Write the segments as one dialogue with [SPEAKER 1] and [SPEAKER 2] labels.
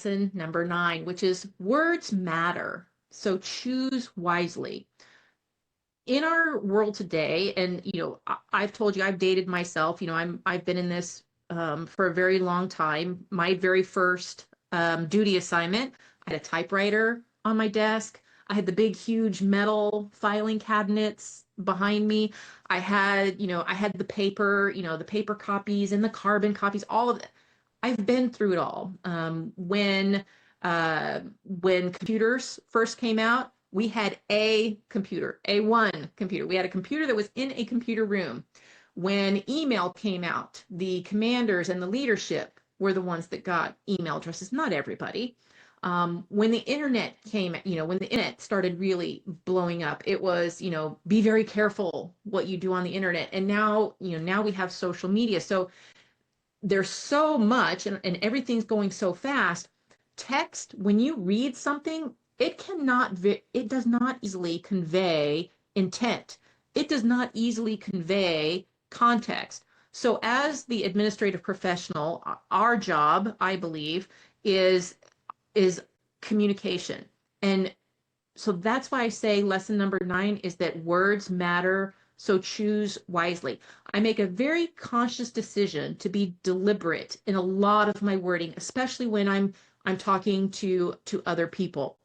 [SPEAKER 1] lesson number 9, which is words matter. So choose wisely. In our world today, and I've told you I've dated myself. I've been in this for a very long time. My very first duty assignment, I had a typewriter on my desk. I had the big, huge metal filing cabinets behind me. I had the paper, the paper copies and the carbon copies, all of it. I've been through it all. When computers first came out, we had a computer, A1 computer. We had a computer that was in a computer room. When email came out, the commanders and the leadership were the ones that got email addresses, not everybody. When the internet came, when the internet started really blowing up, it was, be very careful what you do on the internet. And now, now we have social media. So there's so much and everything's going so fast. Text, when you read something, it does not easily convey intent. It does not easily convey context. So as the administrative professional, our job, I believe, is communication. And so that's why I say lesson number 9 is that words matter. So choose wisely. I make a very conscious decision to be deliberate in a lot of my wording, especially when I'm talking to other people.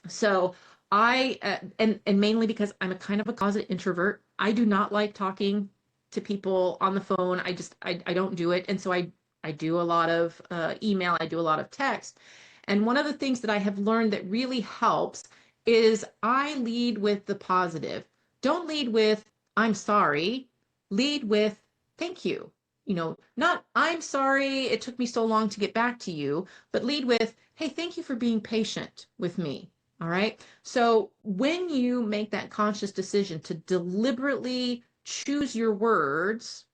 [SPEAKER 1] So and mainly because I'm a kind of a closet introvert. I do not like talking to people on the phone. I don't do it. And so I do a lot of email. I do a lot of text. And one of the things that I have learned that really helps is I lead with the positive. Don't lead with, I'm sorry. Lead with, thank you. Not, I'm sorry it took me so long to get back to you, but lead with, hey, thank you for being patient with me. All right. So when you make that conscious decision to deliberately choose your words,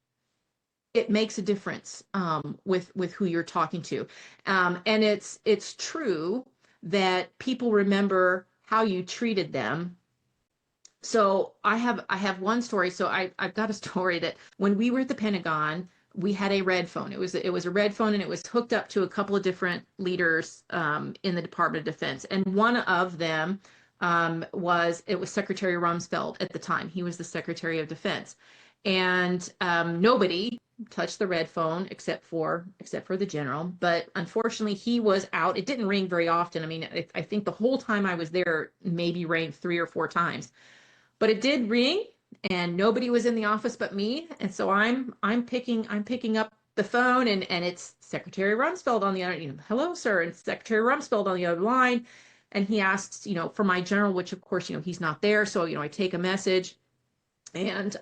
[SPEAKER 1] it makes a difference with who you're talking to. And it's true that people remember how you treated them. So I have one story. So I've got a story that when we were at the Pentagon, we had a red phone. It was a red phone, and it was hooked up to a couple of different leaders in the Department of Defense. And one of them was Secretary Rumsfeld at the time. He was the Secretary of Defense, and nobody touched the red phone except for the general. But unfortunately, he was out. It didn't ring very often. I mean, I think the whole time I was there, maybe rang 3 or 4 times. But it did ring, and nobody was in the office but me. And so I'm picking up the phone, and it's Secretary Rumsfeld on the other, hello, sir, and Secretary Rumsfeld on the other line. And he asks, for my general, which of course, he's not there. So, I take a message. And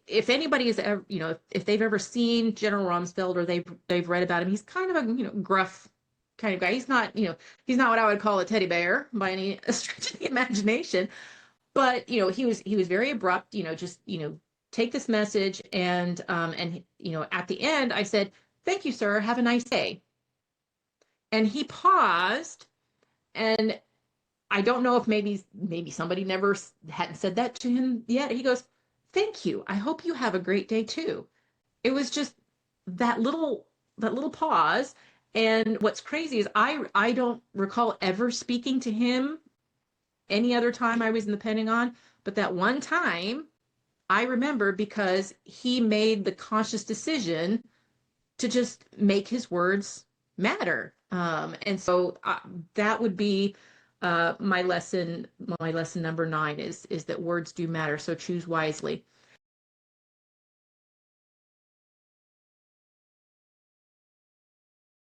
[SPEAKER 1] if anybody is ever, if they've ever seen General Rumsfeld or they've read about him, he's kind of a, gruff kind of guy. He's not what I would call a teddy bear by any stretch of the imagination. But, he was very abrupt, just, take this message. And at the end, I said, thank you, sir. Have a nice day. And he paused, and I don't know if maybe somebody never hadn't said that to him yet. He goes, thank you. I hope you have a great day too. It was just that little pause. And what's crazy is I don't recall ever speaking to him any other time I was in the Pentagon, but that one time I remember because he made the conscious decision to just make his words matter. And so that would be my lesson number 9 is that words do matter. So choose wisely.